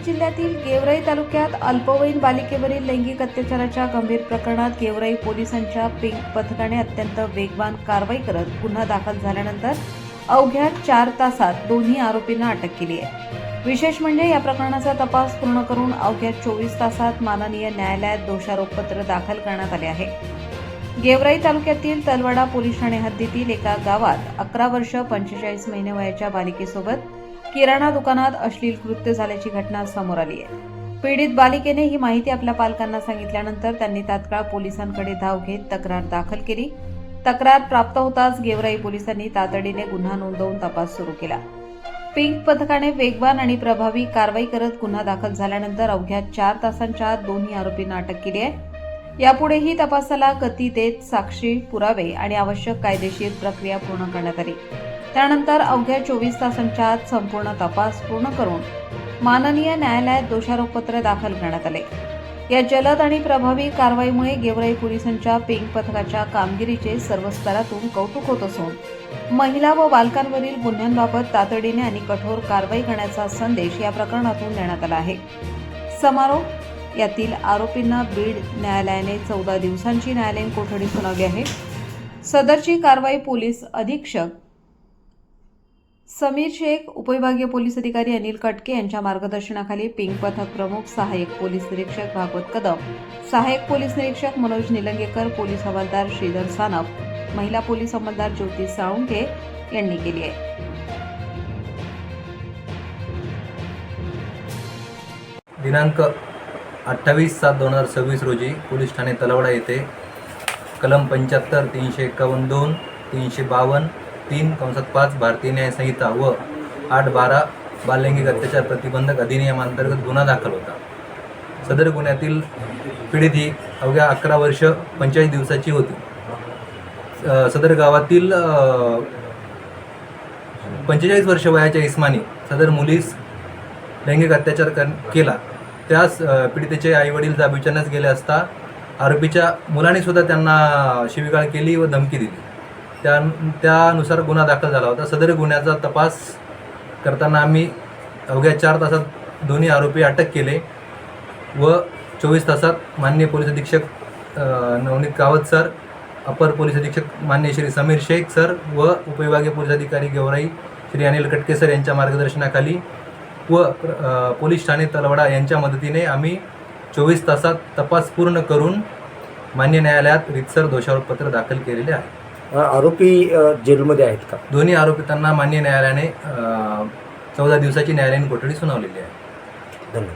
जिल्ह्यातील गेवराई तालुक्यात अल्पवयीन बालिकेवरील लैंगिक अत्याचाराच्या गंभीर प्रकरणात गेवराई पोलिसांच्या पिंक पथकाने अत्यंत वेगवान कारवाई करत गुन्हा दाखल झाल्यानंतर अवघ्या 4 तासात दोन्ही आरोपींना अटक केली आहे। विशेष म्हणजे या प्रकरणाचा तपास पूर्ण करून अवघ्या 24 तासात माननीय न्यायालयात दोषारोपपत्र दाखल करण्यात आले आहे। गेवराई तालुक्यातील तलवाडा पोलीस ठाणे हद्दीतील एका गावात 11 वर्ष 45 महिने वयाच्या बालिकेसोबत किराणा दुकानात अश्लील कृत्य झाल्याची घटना समोर आली आहे। पीडित बालिकेने ही माहिती आपल्या पालकांना सांगितल्यानंतर त्यांनी तात्काळ पोलिसांकडे धाव घेत तक्रार दाखल केली। तक्रार प्राप्त होताच गेवराई पोलिसांनी तातडीने गुन्हा नोंदवून तपास सुरू केला। पिंक पथकाने वेगवान आणि प्रभावी कारवाई करत गुन्हा दाखल झाल्यानंतर अवघ्या 4 तासांच्या आत दोन्ही आरोपींना अटक केली आहे। यापुढेही तपासाला गती देत साक्षी, पुरावे आणि आवश्यक कायदेशीर प्रक्रिया पूर्ण करण्यात आली। त्यानंतर अवघ्या 24 तासांच्या आत संपूर्ण तपास पूर्ण करून माननीय न्यायालयात दोषारोपपत्र दाखल करण्यात आले। या जलद आणि प्रभावी कारवाईमुळे गेवराई पोलिसांच्या पिंक पथकाच्या कामगिरीचे सर्व स्तरातून कौतुक होत असून महिला व बालकांवरील गुन्ह्यांबाबत तातडीने आणि कठोर कारवाई करण्याचा संदेश या प्रकरणातून देण्यात आला आहे। समारोप यातील आरोपींना बीड न्यायालयाने 14 दिवसांची न्यायालयीन कोठडी सुनावली आहे। सदरची कारवाई पोलीस अधीक्षक समीर शेख, उपविभागीय पोलीस अधिकारी अनिल कटके यांच्या मार्गदर्शनाखाली पिंक पथक प्रमुख सहाय्यक पोलीस निरीक्षक भागवत कदम, सहाय्यक पोलीस निरीक्षक मनोज निलंगेकर, पोलीस हवालदार श्रीधर सानप, महिला पोलीस अंमलदार ज्योती साळुंके यांनी केली आहे। दिनांक 28/7/2026 रोजी पोलीस ठाणे तलवाडा येथे कलम 75, 351, 352, 3(5) भारतीय न्याय संहिता व 8(12) बाललैंगिक अत्याचार प्रतिबंधक अधिनियमांतर्गत गुन्हा दाखल होता। सदर गुन्ह्यातील पीडित ही अवघ्या 11 वर्ष 45 दिवसाची होती। सदर गावातील 45 वर्ष वयाच्या इस्मानी सदर मुलीस लैंगिक अत्याचार केला। त्यास पीडितेचे आईवडील जाब विचारण्यास गेले असता आरोपीच्या मुलाने सुद्धा त्यांना शिवीगाळ केली व धमकी दिली। त्यानुसार गुन्हा दाखल झाला होता। सदर गुन्ह्याचा तपास करताना आम्ही अवघ्या 4 तासात दोन्ही आरोपी अटक केले व 24 तासात माननीय पोलीस अधीक्षक नवनीत कावत सर, अपर पोलीस अधीक्षक माननीय श्री समीर शेख सर व उपविभागीय पोलीस अधिकारी गेवराई श्री अनिल कटके सर यांच्या मार्गदर्शनाखाली व पोलीस ठाणे तलवाडा यांच्या मदतीने आम्ही 24 तासात तपास पूर्ण करून मान्य न्यायालयात रीतसर दोषारोपपत्र दाखल केलेले आहे। आरोपी जेलमध्ये आहेत का? दोन्ही आरोपितांना मान्य न्यायालयाने 14 दिवसाची न्यायालयीन कोठडी सुनावलेली आहे। धन्यवाद।